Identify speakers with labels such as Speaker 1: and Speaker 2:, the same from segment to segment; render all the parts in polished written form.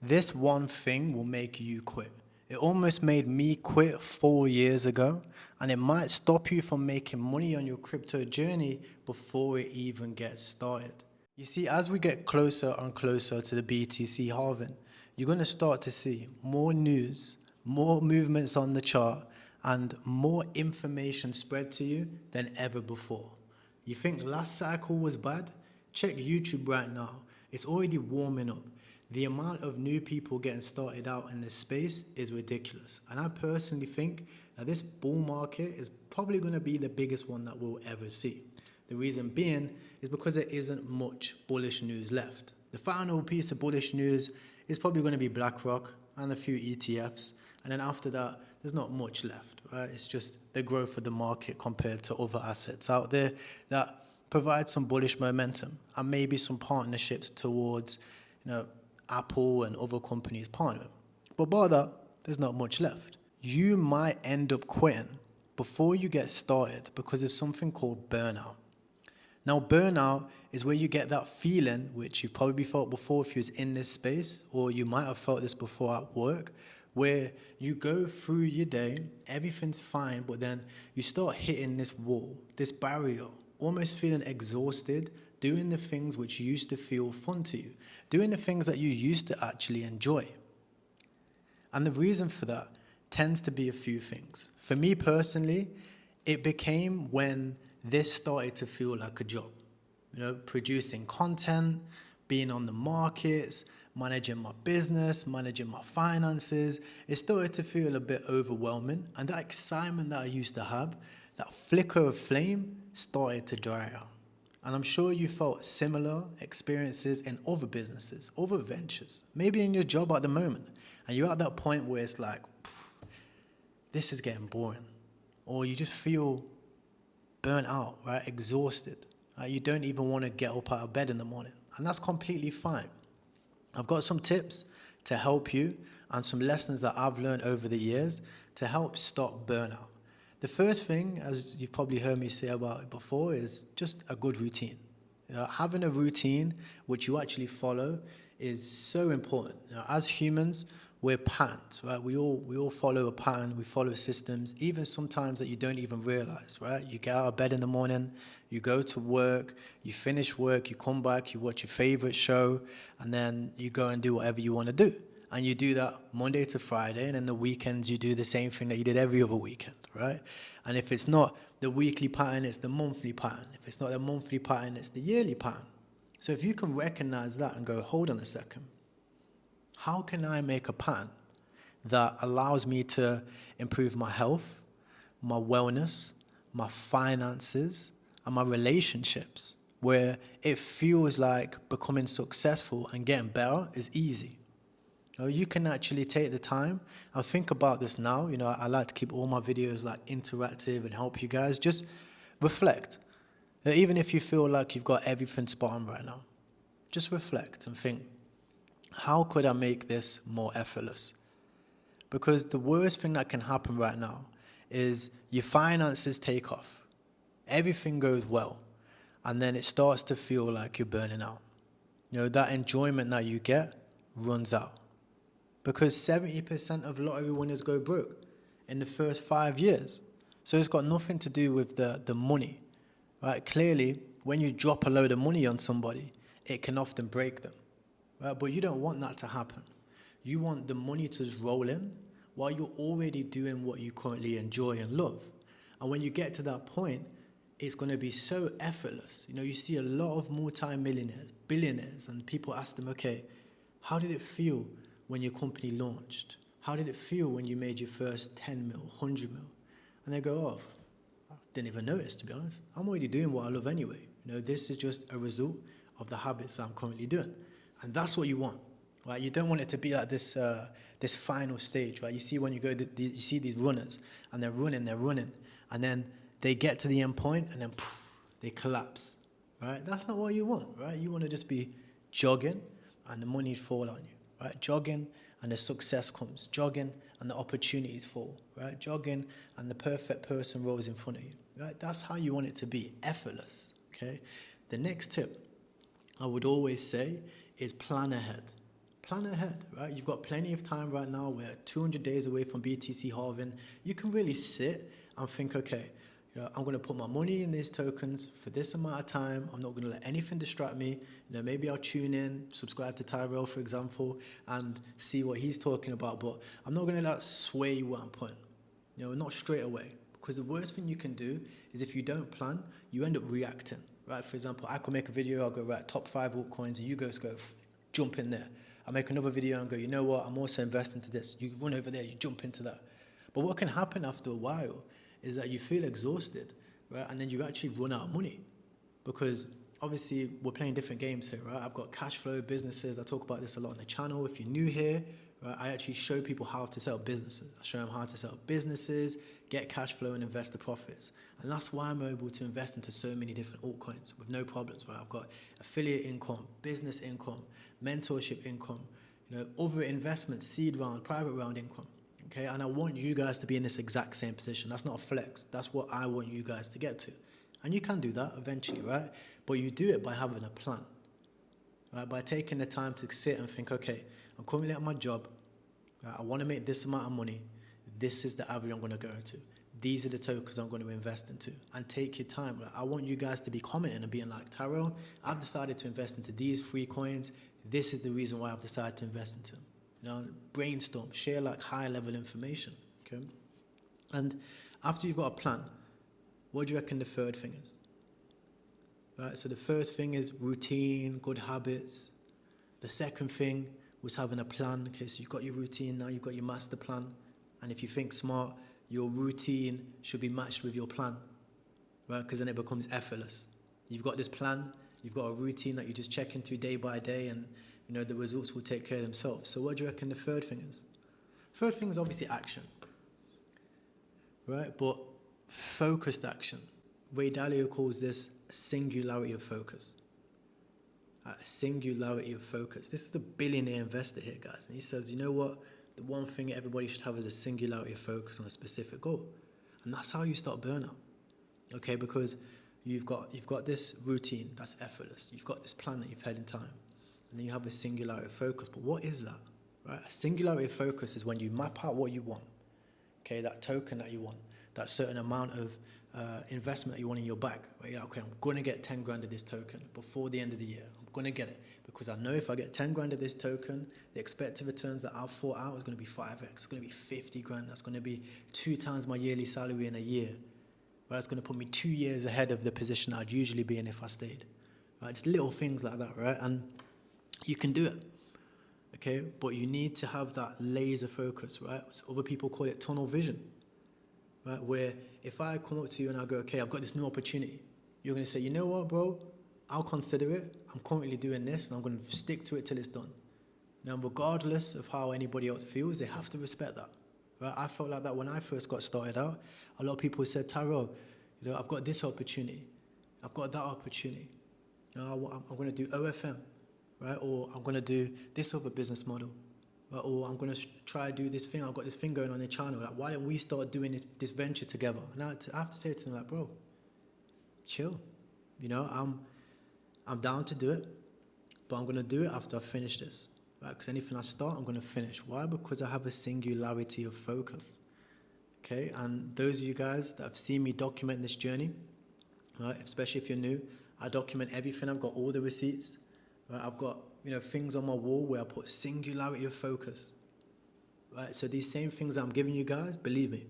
Speaker 1: This one thing will make you quit. It almost made me quit 4 years ago, and it might stop you from making money on your crypto journey before it even gets started. You see, as we get closer and closer to the BTC halving, you're going to start to see more news, more movements on the chart, and more information spread to you than ever before. You think last cycle was bad? Check YouTube right now. It's already warming up. The amount of new people getting started out in this space is ridiculous. And I personally think that this bull market is probably going to be the biggest one that we'll ever see. The reason being is because there isn't much bullish news left. The final piece of bullish news is probably going to be BlackRock and a few ETFs. And then after that, there's not much left, right? It's just the growth of the market compared to other assets out there that provide some bullish momentum and maybe some partnerships towards, Apple and other companies partnering. But bar that, there's not much left. You might end up quitting before you get started because of something called burnout. Now, burnout is where you get that feeling, which you probably felt before if you was in this space, or you might have felt this before at work, where you go through your day, everything's fine, but then you start hitting this wall, this barrier, almost feeling exhausted, doing the things which used to feel fun to you, doing the things that you used to actually enjoy. And the reason for that tends to be a few things. For me personally, it became when this started to feel like a job. Producing content, being on the markets, managing my business, managing my finances. It started to feel a bit overwhelming, and that excitement that I used to have, that flicker of flame, started to dry out. And I'm sure you felt similar experiences in other businesses, other ventures, maybe in your job at the moment. And you're at that point where it's like, this is getting boring. Or you just feel burnt out, right? Exhausted. Right? You don't even want to get up out of bed in the morning. And that's completely fine. I've got some tips to help you and some lessons that I've learned over the years to help stop burnout. The first thing, as you've probably heard me say about it before, is just a good routine. Having a routine which you actually follow is so important. As humans, we're patterns, right? We all follow a pattern, we follow systems, even sometimes that you don't even realize, right? You get out of bed in the morning, you go to work, you finish work, you come back, you watch your favorite show, and then you go and do whatever you want to do. And you do that Monday to Friday, and then the weekends you do the same thing that you did every other weekend, right? And if it's not the weekly pattern, it's the monthly pattern. If it's not the monthly pattern, it's the yearly pattern. So if you can recognize that and go, hold on a second, how can I make a pattern that allows me to improve my health, my wellness, my finances, and my relationships, where it feels like becoming successful and getting better is easy? You can actually take the time and think about this now. I like to keep all my videos like interactive and help you guys just reflect. Even if you feel like you've got everything spot on right now, just reflect and think, how could I make this more effortless? Because the worst thing that can happen right now is your finances take off. Everything goes well. And then it starts to feel like you're burning out. That enjoyment that you get runs out. Because 70% of lottery winners go broke in the first 5 years. So it's got nothing to do with the money, right? Clearly, when you drop a load of money on somebody, it can often break them, right? But you don't want that to happen. You want the money to just roll in while you're already doing what you currently enjoy and love. And when you get to that point, it's going to be so effortless. You see a lot of multi-millionaires, billionaires, and people ask them, okay, how did it feel when your company launched? How did it feel when you made your first 10 mil, 100 mil? And they go, oh, I didn't even notice, to be honest. I'm already doing what I love anyway. This is just a result of the habits I'm currently doing. And that's what you want, right? You don't want it to be like this this final stage, right? You see when you go, you see these runners, and they're running, and then they get to the end point, and then they collapse, right? That's not what you want, right? You want to just be jogging, and the money fall on you. Right? Jogging and the success comes. Jogging and the opportunities fall. Right? Jogging and the perfect person rolls in front of you. Right? That's how you want it to be. Effortless. Okay? The next tip I would always say is plan ahead. Plan ahead, right? You've got plenty of time right now. We're 200 days away from BTC halving. You can really sit and think, okay, I'm going to put my money in these tokens for this amount of time. I'm not going to let anything distract me. Maybe I'll tune in, subscribe to Tyrell, for example, and see what he's talking about. But I'm not going to let that sway what I'm putting. Not straight away. Because the worst thing you can do is if you don't plan, you end up reacting, right? For example, I could make a video, I'll go, right, top 5 altcoins, and you guys go, jump in there. I make another video and go, you know what, I'm also investing into this. You run over there, you jump into that. But what can happen after a while is that you feel exhausted, right? And then you actually run out of money. Because obviously we're playing different games here, right? I've got cash flow businesses. I talk about this a lot on the channel. If you're new here, right, I actually show people how to set up businesses. I show them how to set up businesses, get cash flow and invest the profits. And that's why I'm able to invest into so many different altcoins with no problems, right? I've got affiliate income, business income, mentorship income, other investments, seed round, private round income. Okay, and I want you guys to be in this exact same position. That's not a flex. That's what I want you guys to get to. And you can do that eventually, right? But you do it by having a plan, right? By taking the time to sit and think, okay, I'm currently at my job. Right? I want to make this amount of money. This is the average I'm going to go into. These are the tokens I'm going to invest into. And take your time. Like, I want you guys to be commenting and being like, Tyrell, I've decided to invest into these 3 coins. This is the reason why I've decided to invest into them. Brainstorm, share like high level information. Okay. And after you've got a plan, what do you reckon the third thing is? Right. So the first thing is routine, good habits. The second thing was having a plan. Okay. So you've got your routine now, you've got your master plan. And if you think smart, your routine should be matched with your plan. Right. Because then it becomes effortless. You've got this plan, you've got a routine that you just check into day by day, and the results will take care of themselves. So what do you reckon the third thing is? Third thing is obviously action, right? But focused action. Ray Dalio calls this a singularity of focus. A singularity of focus. This is the billionaire investor here, guys. And he says, you know what? The one thing everybody should have is a singularity of focus on a specific goal. And that's how you start burnout. Okay, because you've got this routine that's effortless. You've got this plan that you've had in time. And then you have a singularity of focus. But what is that? Right? A singularity of focus is when you map out what you want. Okay, that token that you want, that certain amount of investment that you want in your bag. Right? You're like, okay, I'm going to get 10 grand of this token before the end of the year. I'm going to get it because I know if I get 10 grand of this token, the expected returns that I've thought out is going to be 5x. It's going to be 50 grand. That's going to be 2 times my yearly salary in a year. Right? It's going to put me 2 years ahead of the position I'd usually be in if I stayed. Right? Just little things like that, right? And you can do it, okay? But you need to have that laser focus, right? So other people call it tunnel vision, right? Where if I come up to you and I go, okay, I've got this new opportunity, you're going to say, you know what, bro? I'll consider it. I'm currently doing this, and I'm going to stick to it till it's done. Now, regardless of how anybody else feels, they have to respect that, right? I felt like that when I first got started out. A lot of people said, Tyrell, I've got this opportunity. I've got that opportunity. I'm going to do OFM. Right? Or I'm going to do this other business model. Right? Or I'm going to try to do this thing. I've got this thing going on in China. Like, why don't we start doing this venture together? And I have to say to them, like, bro, chill. I'm down to do it, but I'm going to do it after I finish this. Right? Because anything I start, I'm going to finish. Why? Because I have a singularity of focus. Okay? And those of you guys that have seen me document this journey, right? Especially if you're new, I document everything. I've got all the receipts. Right, I've got things on my wall where I put singularity of focus. Right, so these same things that I'm giving you guys, believe me,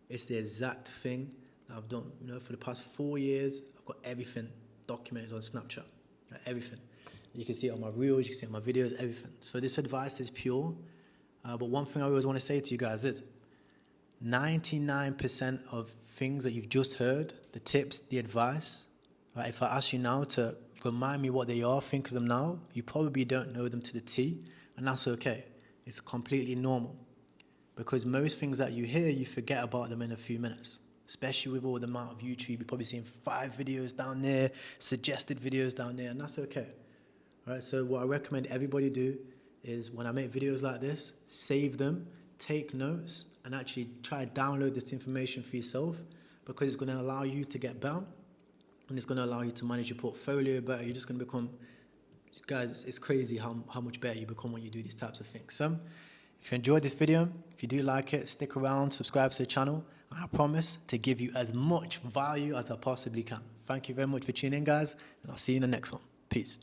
Speaker 1: it's the exact thing that I've done. For the past 4 years, I've got everything documented on Snapchat. Right, everything. You can see it on my reels, you can see it on my videos, everything. So this advice is pure. But one thing I always want to say to you guys is 99% of things that you've just heard, the tips, the advice, right, if I ask you now to remind me what they are, think of them now, you probably don't know them to the T, and that's okay. It's completely normal. Because most things that you hear, you forget about them in a few minutes. Especially with all the amount of YouTube, you're probably seeing 5 videos down there, suggested videos down there, and that's okay. Right, so what I recommend everybody do is when I make videos like this, save them, take notes, and actually try to download this information for yourself, because it's going to allow you to get better. And it's going to allow you to manage your portfolio better. You're just going to become Guys, it's crazy how much better you become when you do these types of things. So if you enjoyed this video, if you do like it, stick around, subscribe to the channel, and I promise to give you as much value as I possibly can. Thank you very much for tuning in, guys, and I'll see you in the next one. Peace.